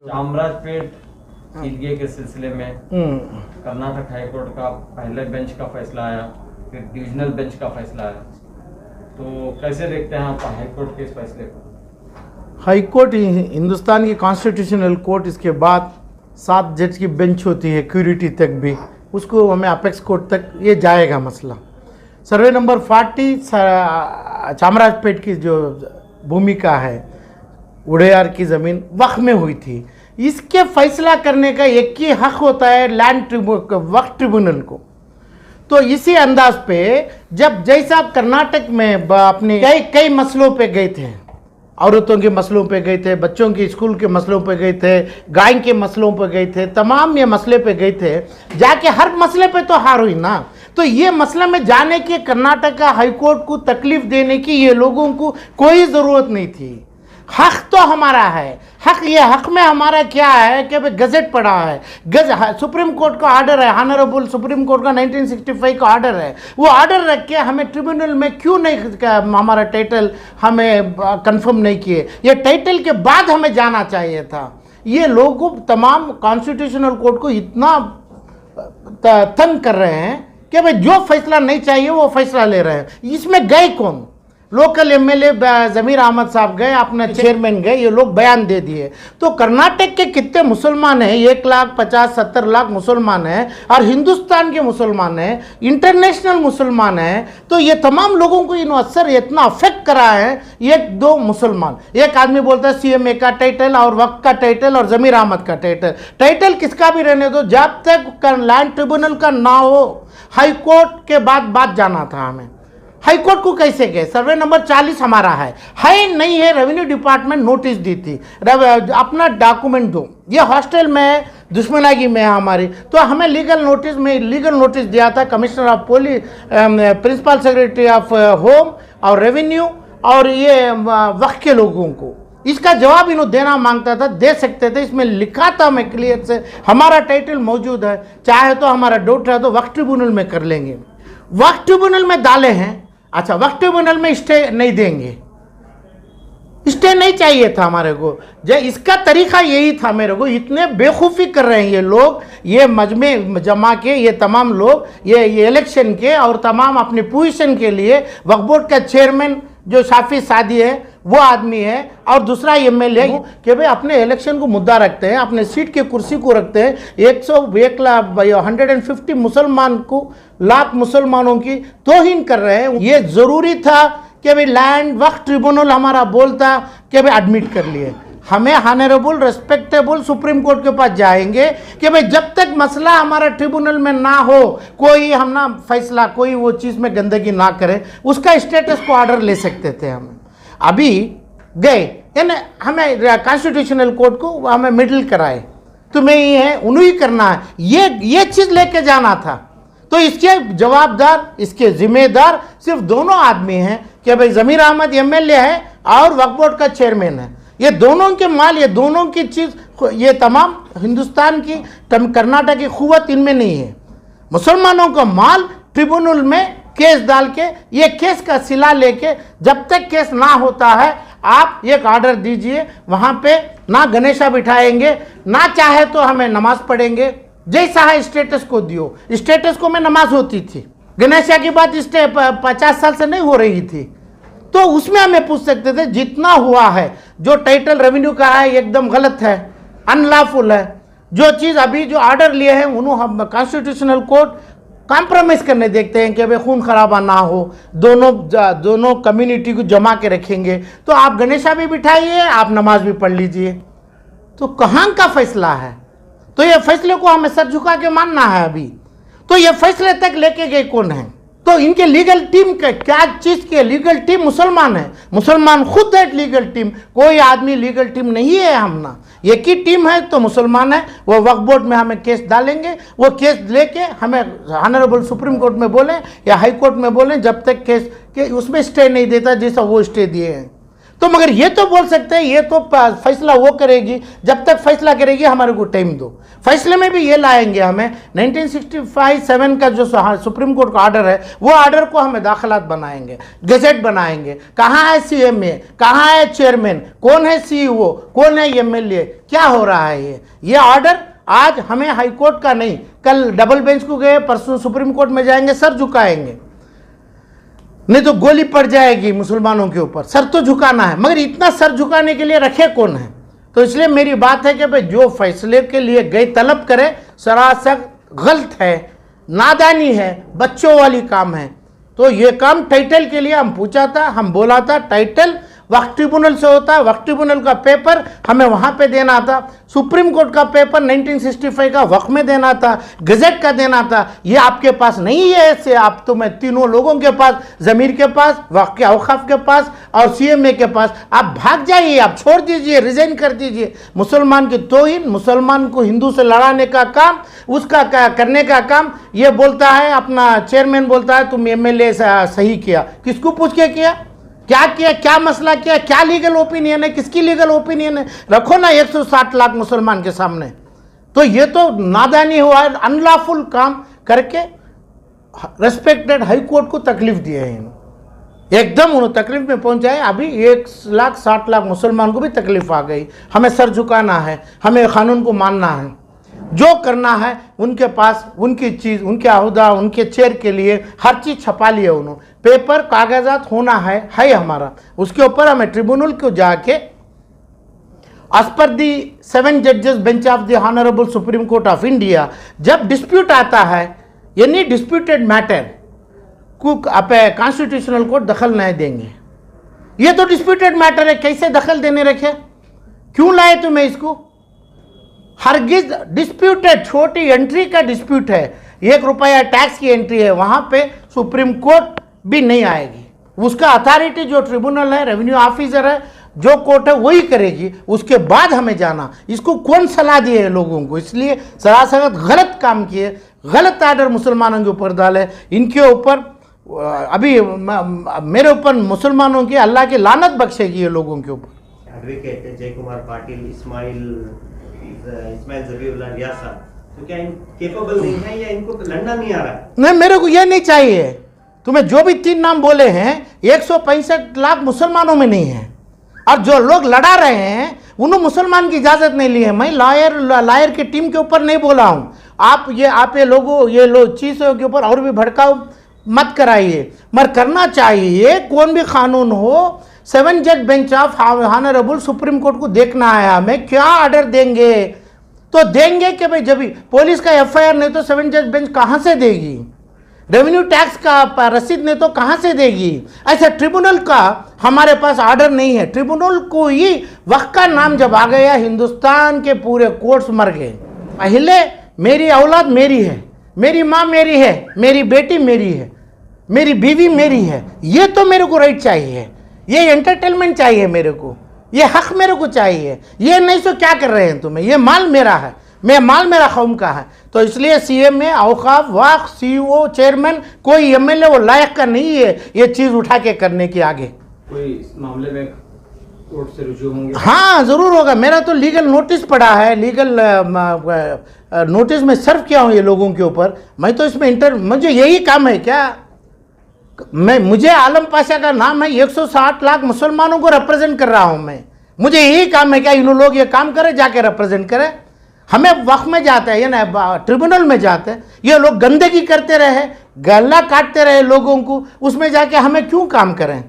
चामराजपेट ईदगाह के सिलसिले में कर्नाटक हाईकोर्ट का पहले बेंच का फैसला आया, फिर डिविजनल बेंच का फैसला आया, तो कैसे देखते हैं आप हाईकोर्ट के इस फैसले को? हाईकोर्ट हिंदुस्तान की कॉन्स्टिट्यूशनल कोर्ट, इसके बाद 7 जज की बेंच होती है क्यूरिटी तक भी, उसको हमें अपेक्स कोर्ट तक ये जाएगा मसला। सर्वे नंबर 40 चामराजपेट की जो भूमिका है, उड़ेयार की ज़मीन वक्फ में हुई थी, इसके फैसला करने का एक ही हक होता है लैंड वक्फ ट्रिब्यूनल को। तो इसी अंदाज पे जब जज साहब कर्नाटक में अपने कई मसलों पे गए थे, औरतों के मसलों पे गए थे, बच्चों के स्कूल के मसलों पे गए थे, गाय के मसलों पे गए थे, तमाम ये मसले पे गए थे, जाके हर मसले पे तो हार हुई ना। तो ये मसले में जाने की कर्नाटक का हाईकोर्ट को तकलीफ देने की ये लोगों को कोई ज़रूरत नहीं थी। हक तो हमारा है, हक में हमारा क्या है कि भाई गजट पड़ा है, सुप्रीम कोर्ट का ऑर्डर है, ऑनरेबल सुप्रीम कोर्ट का 1965 का ऑर्डर है, वो ऑर्डर रख के हमें ट्रिब्यूनल में क्यों नहीं हमारा टाइटल हमें कंफर्म नहीं किए। ये टाइटल के बाद हमें जाना चाहिए था। ये लोग तमाम कॉन्स्टिट्यूशनल कोर्ट को इतना तंग कर रहे हैं कि भाई जो फैसला नहीं चाहिए वो फैसला ले रहे हैं। इसमें गए कौन? लोकल एमएलए ज़मीर अहमद साहब गए, अपने चेयरमैन गए, ये लोग बयान दे दिए। तो कर्नाटक के कितने मुसलमान हैं? 1,50,70 लाख मुसलमान हैं, और हिंदुस्तान के मुसलमान हैं, इंटरनेशनल मुसलमान हैं। तो ये तमाम लोगों को इन असर इतना अफेक्ट करा है। एक दो मुसलमान, एक आदमी बोलता है सीएमए का टाइटल और वक्त का टाइटल और ज़मीर अहमद का टाइटल किसका भी रहने दो, जब तक लैंड ट्रिब्यूनल का ना हो, हाईकोर्ट के बाद बात जाना था हमें। हाईकोर्ट को कैसे गए? सर्वे नंबर 40 हमारा है नहीं है, रेवेन्यू डिपार्टमेंट नोटिस दी थी, अपना डॉक्यूमेंट दो, ये हॉस्टल में है, दुश्मनागी में है हमारी। तो हमें लीगल नोटिस दिया था commissioner of police, principal secretary of home और रेवेन्यू और ये वक्त के लोगों को। इसका जवाब इन्होंने देना मांगता था, दे सकते थे, इसमें लिखा था मैं क्लियर से, हमारा टाइटल मौजूद है, चाहे तो हमारा डाउट है तो वक्त ट्रिब्यूनल में कर लेंगे। वक्त ट्रिब्यूनल में डाले हैं, अच्छा वक्त ट्रिब्यूनल में स्टे नहीं देंगे, स्टे नहीं चाहिए था हमारे को। इसका तरीका यही था, मेरे को इतने बेवकूफ़ी कर रहे हैं ये लोग, ये मजमे जमा के ये तमाम लोग ये इलेक्शन के और तमाम अपनी पोजीशन के लिए वक्फ बोर्ड का चेयरमैन जो शाफी सादी है वो आदमी है, और दूसरा एमएलए कि भाई अपने इलेक्शन को मुद्दा रखते हैं, अपने सीट के कुर्सी को रखते हैं। 150 मुसलमान को, लाख मुसलमानों की तौहीन कर रहे हैं। ये ज़रूरी था कि भाई लैंड वक्फ ट्रिब्यूनल हमारा बोलता कि भाई एडमिट कर लिए, हमें ऑनरेबल रेस्पेक्टेबल सुप्रीम कोर्ट के पास जाएंगे कि भाई जब तक मसला हमारा ट्रिब्यूनल में ना हो, कोई हम ना फैसला, कोई वो चीज़ में गंदगी ना करे, उसका स्टेटस को ऑर्डर ले सकते थे हम। अभी गए हमें कॉन्स्टिट्यूशनल कोर्ट को हमें मिडिल कराए, तुम्हें ये है उन्हें करना है, ये चीज़ लेके जाना था। तो इसके जवाबदार, इसके जिम्मेदार सिर्फ दोनों आदमी हैं कि भाई ज़मीर अहमद एमएलए है और वक्फ बोर्ड का चेयरमैन है। ये दोनों के माल, ये दोनों की चीज़, ये तमाम हिंदुस्तान की कर्नाटक की क़ुव्वत इनमें नहीं है। मुसलमानों का माल ट्रिब्यूनल में केस डाल के, ये केस का सिला लेके, जब तक केस ना होता है आप एक ऑर्डर दीजिए, वहाँ पे ना गणेशा बिठाएंगे, ना चाहे तो हमें नमाज पढ़ेंगे, जैसा है स्टेटस को दियो। स्टेटस को में नमाज होती थी, गणेशा की बात 50 साल से नहीं हो रही थी, तो उसमें हमें पूछ सकते थे। जितना हुआ है, जो टाइटल रेवेन्यू का है एकदम गलत है, अनलॉफुल है। जो चीज़ अभी जो ऑर्डर लिए हैं उन्होंने हम कॉन्स्टिट्यूशनल कोर्ट कॉम्प्रोमाइज़ करने देखते हैं कि भाई खून खराबा ना हो, दोनों कम्युनिटी को जमा के रखेंगे। तो आप गणेशा भी बिठाइए, आप नमाज भी पढ़ लीजिए। तो कहाँ का फैसला है? तो ये फैसले को हमें सर झुका के मानना है अभी। तो ये फैसले तक लेके गए कौन है? तो इनके लीगल टीम का क्या चीज़ की लीगल टीम? मुसलमान है, मुसलमान खुद है लीगल टीम, कोई आदमी लीगल टीम नहीं है हम ना, एक ही टीम है तो मुसलमान है। वो वक्फ बोर्ड में हमें केस डालेंगे, वो केस लेके हमें ऑनरेबल सुप्रीम कोर्ट में बोलें या हाई कोर्ट में बोलें, जब तक केस के उसमें स्टे नहीं देता जैसा वो स्टे दिए हैं। तो मगर ये तो बोल सकते हैं ये तो फैसला वो करेगी, जब तक फैसला करेगी हमारे को टाइम दो। फैसले में भी ये लाएंगे हमें 1965-7 का जो सुप्रीम कोर्ट का ऑर्डर है, वो ऑर्डर को हमें दाखिलात बनाएंगे, गजट बनाएंगे। कहाँ है CMA, कहाँ है चेयरमैन, कौन है CEO, कौन है MLA, क्या हो रहा है ये ऑर्डर आज हमें हाई कोर्ट का नहीं, कल डबल बेंच को गए, परसों सुप्रीम कोर्ट में जाएंगे, सर झुकाएंगे, नहीं तो गोली पड़ जाएगी मुसलमानों के ऊपर। सर तो झुकाना है, मगर इतना सर झुकाने के लिए रखे कौन है? तो इसलिए मेरी बात है कि भाई जो फैसले के लिए गए तलब करे, सरासर गलत है, नादानी है, बच्चों वाली काम है। तो ये काम टाइटल के लिए हम पूछा था, हम बोला था टाइटल वक्फ ट्रिब्यूनल से होता है, वक्फ ट्रिब्यूनल का पेपर हमें वहाँ पे देना था, सुप्रीम कोर्ट का पेपर 1965 का वक्फ में देना था, गजट का देना था। ये आपके पास नहीं है, ऐसे आप तो मैं तीनों लोगों के पास, ज़मीर के पास, वक्फ के औकाफ के पास और CMA के पास, आप भाग जाइए, आप छोड़ दीजिए, रिजाइन कर दीजिए। मुसलमान की तौहीन, मुसलमान को हिंदू से लड़ाने का काम, उसका करने का काम ये बोलता है, अपना चेयरमैन बोलता है तुम MLA सही किया। किसको पूछ के किया, क्या किया, क्या मसला किया, क्या लीगल ओपिनियन है, किसकी लीगल ओपिनियन है? रखो ना 160 लाख मुसलमान के सामने। तो ये तो नादानी हुआ है, अनलॉफुल काम करके रेस्पेक्टेड हाई कोर्ट को तकलीफ दिए हैं, एकदम उन्होंने तकलीफ में पहुंचाए। अभी 1,60,00,000 मुसलमान को भी तकलीफ आ गई। हमें सर झुकाना है, हमें कानून को मानना है, जो करना है उनके पास, उनकी चीज़, उनके अहदा, उनके चेयर के लिए हर चीज़ छपा लिया उन्होंने, पेपर कागजात होना है हमारा। उसके ऊपर हमें ट्रिब्यूनल को जाके एज पर दी 7 जजेस bench of the honourable supreme court of India, जब डिस्प्यूट आता है, एनी डिस्प्यूटेड मैटर को कॉन्स्टिट्यूशनल कोर्ट दखल नहीं देंगे। ये तो डिस्प्यूटेड मैटर है, कैसे दखल देने रखे, क्यों लाए तुम्हें इसको? हरगिज डिस्प्यूटेड, छोटी एंट्री का डिस्प्यूट है, 1 रुपया टैक्स की एंट्री है, वहां पे सुप्रीम कोर्ट भी नहीं आएगी। उसका अथॉरिटी जो ट्रिब्यूनल है, रेवेन्यू ऑफिसर है, जो कोर्ट है वही करेगी। उसके बाद हमें जाना, इसको कौन सलाह दिए है लोगों को? इसलिए सरासर गलत काम किए, गलत आर्डर मुसलमानों के ऊपर डाले। इनके ऊपर अभी मेरे ऊपर मुसलमानों की अल्लाह की लानत बख्शेगी ये लोगों के ऊपर। एडवोकेट जय कुमार पाटिल, इस्माइल ज़बीउल्लाह रियाज साहब, तो क्या इन केपेबल नहीं है या इनको लड़ना नहीं आ रहा है? नहीं, मेरे को ये नहीं चाहिए। तुम्हें जो भी 3 नाम बोले हैं, 165 लाख मुसलमानों में नहीं है, और जो लोग लड़ा रहे हैं उन्होंने मुसलमान की इजाज़त नहीं ली है। मैं लायर की टीम के ऊपर नहीं बोला हूँ। आप ये लोग चीज़ों के ऊपर और भी भड़काओ मत कराइए, मगर करना चाहिए। कौन भी कानून हो, 7 जज bench of honourable supreme court को देखना है हमें, क्या ऑर्डर देंगे तो देंगे कि भाई, जब पुलिस का FIR नहीं तो 7 जज बेंच कहाँ से देगी? रेवेन्यू टैक्स का रसीद नहीं तो कहाँ से देगी? ऐसा ट्रिब्यूनल का हमारे पास ऑर्डर नहीं है। ट्रिब्यूनल को ही वक्त का नाम जब आ गया, हिंदुस्तान के पूरे कोर्ट्स मर गए। पहले मेरी औलाद मेरी है, मेरी माँ मेरी है, मेरी बेटी मेरी है, मेरी बीवी मेरी है, ये तो मेरे को राइट चाहिए, ये एंटरटेनमेंट चाहिए मेरे को, ये हक मेरे को चाहिए। ये नहीं तो क्या कर रहे हैं तुम्हें? ये माल मेरा है, माल मेरा कौम का है। तो इसलिए CMA, औकाफ, वक्फ, CEO, चेयरमैन, कोई MLA वो लायक का नहीं है ये चीज़ उठा के करने की। आगे कोई इस मामले में कोर्ट से रुजू होंगे? हाँ, ज़रूर होगा। मेरा तो लीगल नोटिस पड़ा है, लीगल नोटिस में सर्व किया हूँ ये लोगों के ऊपर। मैं तो इसमें मुझे यही काम है क्या? मुझे आलम पाशा का नाम है, 160 लाख मुसलमानों को रिप्रेजेंट कर रहा हूँ मैं। मुझे यही काम है क्या इन लोग ये काम करें, जाके रिप्रेजेंट करें? हमें वक्त में जाते हैं, ये ना ट्रिब्यूनल में जाते हैं, ये लोग गंदगी करते रहे, गला काटते रहे लोगों को, उसमें जाके हमें क्यों काम करें?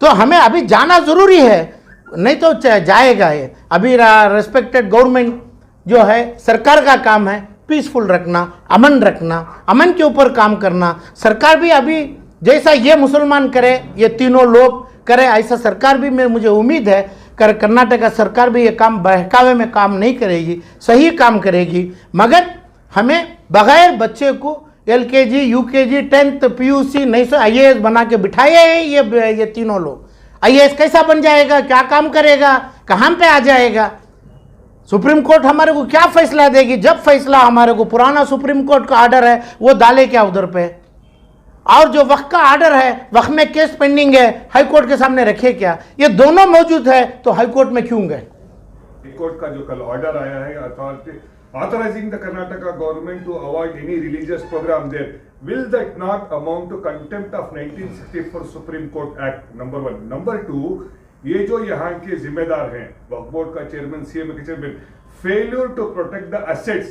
तो हमें अभी जाना ज़रूरी है, नहीं तो जाएगा ये। अभी रेस्पेक्टेड गवर्नमेंट जो है, सरकार का काम है पीसफुल रखना, अमन रखना, अमन के ऊपर काम करना। सरकार भी अभी जैसा ये मुसलमान करे, ये तीनों लोग करे, ऐसा सरकार भी मुझे उम्मीद है कर्नाटक सरकार भी ये काम बहकावे में काम नहीं करेगी, सही काम करेगी। मगर हमें बगैर बच्चे को LKG, UKG, 10th PUC नहीं सो IAS बना के बिठाए हैं ये तीनों लोग। IAS कैसा बन जाएगा, क्या काम करेगा, कहाँ पे आ जाएगा? सुप्रीम कोर्ट हमारे को क्या फैसला देगी? जब फैसला हमारे को पुराना सुप्रीम कोर्ट का ऑर्डर है वो डाले क्या उधर पे? और जो वक्फ का आर्डर है, वक्फ में केस पेंडिंग है, हाई कोर्ट के सामने रखे क्या? ये दोनों मौजूद है तो हाई कोर्ट में क्यों गए? हाई कोर्ट का जो कल ऑर्डर आया है authority authorizing the Karnataka government to avoid any religious program there, will that not amount to contempt of 1964 Supreme Court Act? Number one. Number two, ये जो यहाँ के जिम्मेदार हैं, वक्फ बोर्ड का चेयरमैन, सीएम के chairman, failure to protect the assets,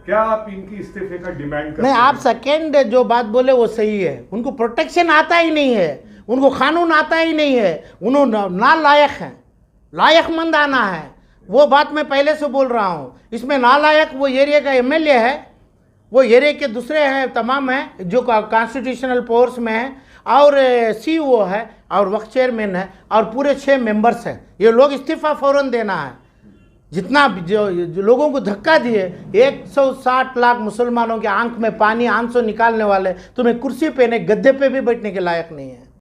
क्या आप इनकी इस्तीफे का डिमांड करते नहीं, हैं? आप सेकेंड जो बात बोले वो सही है। उनको प्रोटेक्शन आता ही नहीं है, उनको कानून आता ही नहीं है, उन्होंने ना लायक हैं, लायकमंद आना है। वो बात मैं पहले से बोल रहा हूँ। इसमें नालायक वो एरिया का एमएलए है, वो एरिया के दूसरे हैं, तमाम हैं जो कॉन्स्टिट्यूशनल पावर्स में है, और सीईओ है और वक्फ चेयरमैन है और पूरे 6 मेंबर्स हैं। ये लोग इस्तीफा फौरन देना है। जितना जो लोगों को धक्का दिए, 160 लाख मुसलमानों के आंख में पानी, आंसू निकालने वाले, तुम्हें कुर्सी पे नहीं, गद्दे पे भी बैठने के लायक नहीं है।